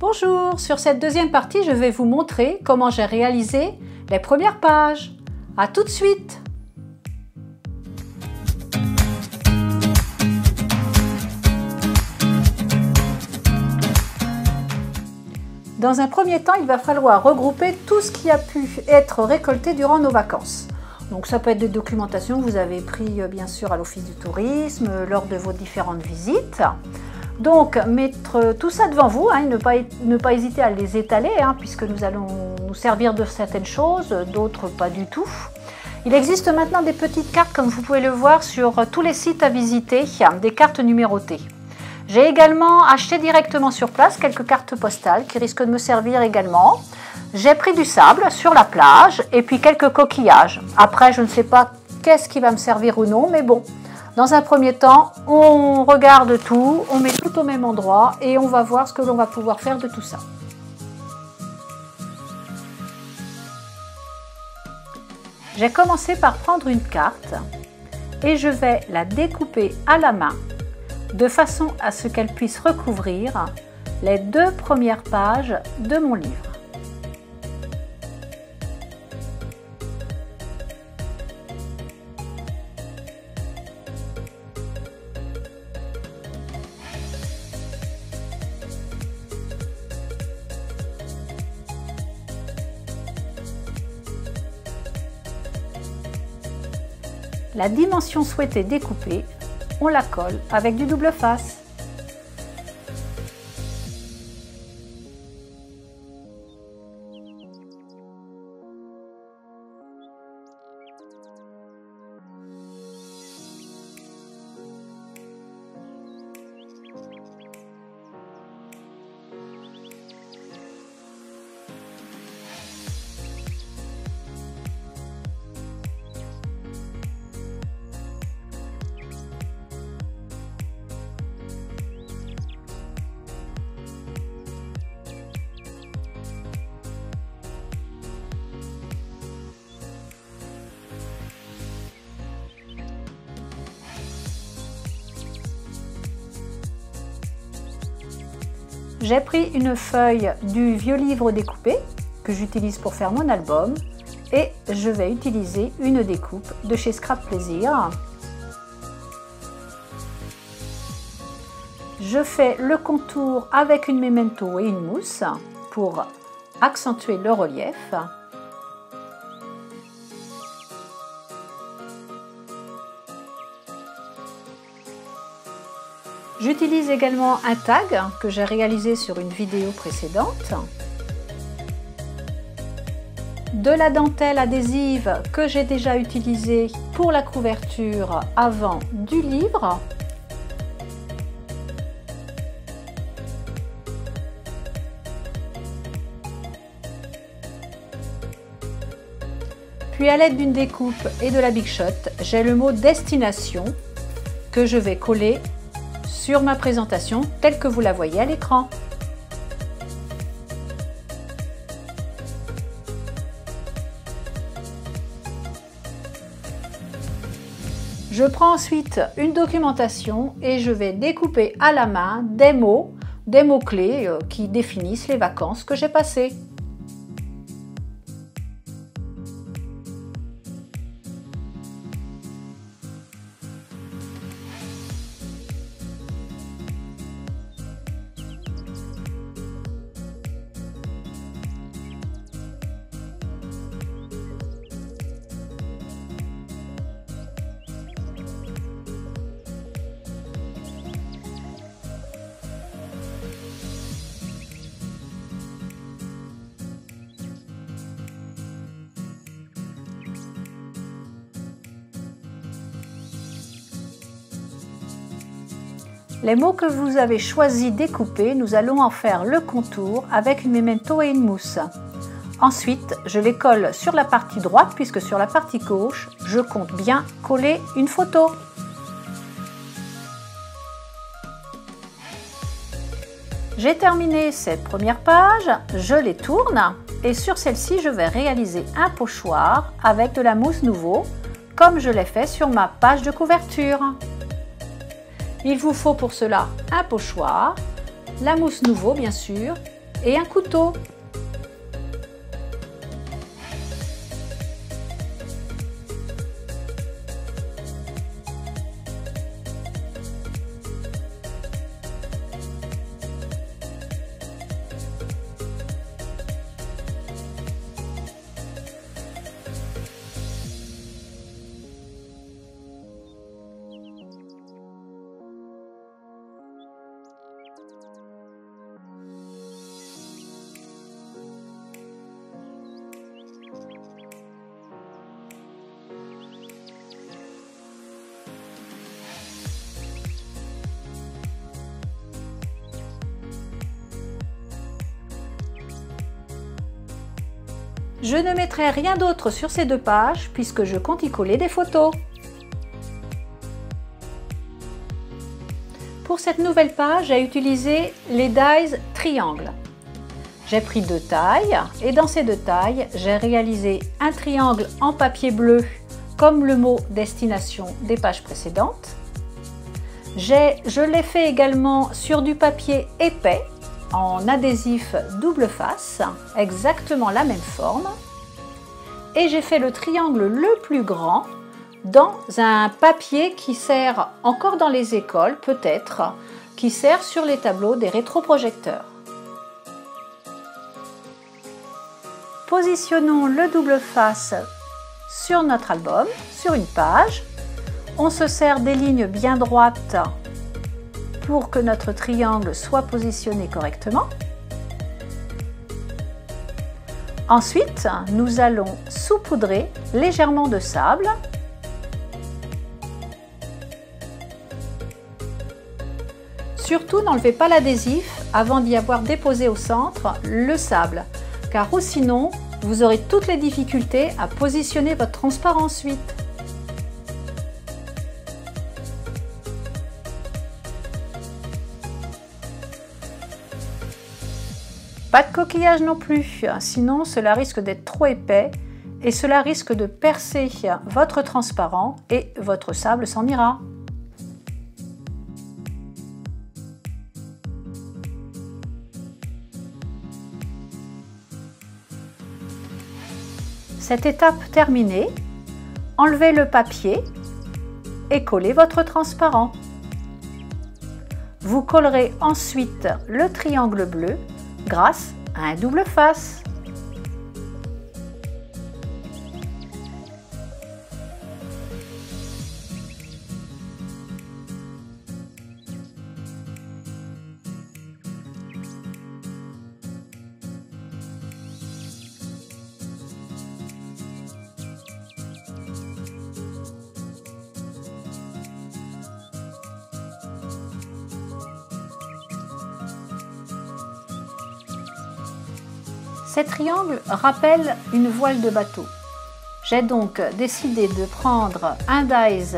Bonjour, sur cette deuxième partie, je vais vous montrer comment j'ai réalisé les premières pages. À tout de suite! Dans un premier temps, il va falloir regrouper tout ce qui a pu être récolté durant nos vacances. Donc ça peut être des documentations que vous avez prises bien sûr à l'Office du tourisme, lors de vos différentes visites. Donc mettre tout ça devant vous, ne pas hésiter à les étaler, puisque nous allons nous servir de certaines choses, d'autres pas du tout. Il existe maintenant des petites cartes, comme vous pouvez le voir sur tous les sites à visiter, des cartes numérotées. J'ai également acheté directement sur place quelques cartes postales qui risquent de me servir également. J'ai pris du sable sur la plage et puis quelques coquillages. Après, je ne sais pas qu'est-ce qui va me servir ou non, mais bon. Dans un premier temps, on regarde tout, on met tout au même endroit et on va voir ce que l'on va pouvoir faire de tout ça. J'ai commencé par prendre une carte et je vais la découper à la main de façon à ce qu'elle puisse recouvrir les deux premières pages de mon livre. La dimension souhaitée découpée, on la colle avec du double face. J'ai pris une feuille du vieux livre découpé que j'utilise pour faire mon album et je vais utiliser une découpe de chez Scrap Plaisir. Je fais le contour avec une memento et une mousse pour accentuer le relief. J'utilise également un tag que j'ai réalisé sur une vidéo précédente, de la dentelle adhésive que j'ai déjà utilisée pour la couverture avant du livre, puis à l'aide d'une découpe et de la Big Shot, j'ai le mot destination que je vais coller sur ma présentation telle que vous la voyez à l'écran. Je prends ensuite une documentation et je vais découper à la main des mots-clés qui définissent les vacances que j'ai passées. Les mots que vous avez choisi découper, nous allons en faire le contour avec une memento et une mousse. Ensuite, je les colle sur la partie droite puisque sur la partie gauche, je compte bien coller une photo. J'ai terminé cette première page, je les tourne et sur celle-ci, je vais réaliser un pochoir avec de la mousse Nouveau, comme je l'ai fait sur ma page de couverture. Il vous faut pour cela un pochoir, la mousse Nouveau bien sûr, et un couteau. Je ne mettrai rien d'autre sur ces 2 pages puisque je compte y coller des photos. Pour cette nouvelle page, j'ai utilisé les dies triangles. J'ai pris 2 tailles et dans ces 2 tailles, j'ai réalisé un triangle en papier bleu comme le mot destination des pages précédentes. Je l'ai fait également sur du papier épais en adhésif double face, exactement la même forme. Et j'ai fait le triangle le plus grand dans un papier qui sert encore dans les écoles, peut-être, qui sert sur les tableaux des rétroprojecteurs. Positionnons le double face sur notre album, sur une page. On se sert des lignes bien droites pour que notre triangle soit positionné correctement. Ensuite, nous allons saupoudrer légèrement de sable. Surtout, n'enlevez pas l'adhésif avant d'y avoir déposé au centre le sable, car sinon, vous aurez toutes les difficultés à positionner votre transparent ensuite. Pas de coquillage non plus, sinon cela risque d'être trop épais et cela risque de percer votre transparent et votre sable s'en ira. Cette étape terminée, enlevez le papier et collez votre transparent. Vous collerez ensuite le triangle bleu grâce à un double face. Ces triangles rappellent une voile de bateau. J'ai donc décidé de prendre un dies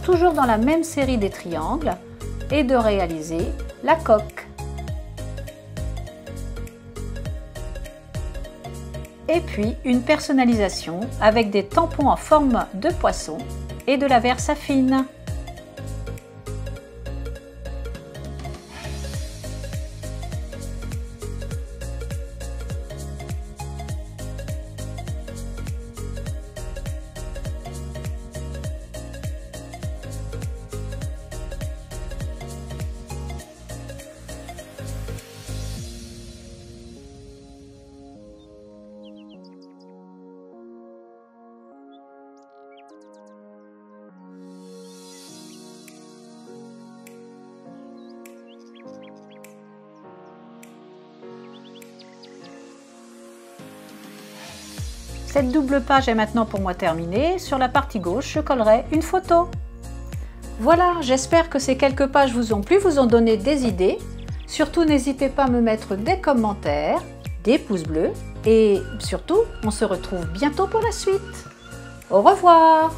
toujours dans la même série des triangles et de réaliser la coque. Et puis une personnalisation avec des tampons en forme de poisson et de la Versafine. Cette double page est maintenant pour moi terminée. Sur la partie gauche, je collerai une photo. Voilà, j'espère que ces quelques pages vous ont plu, vous ont donné des idées. Surtout, n'hésitez pas à me mettre des commentaires, des pouces bleus et surtout, on se retrouve bientôt pour la suite. Au revoir!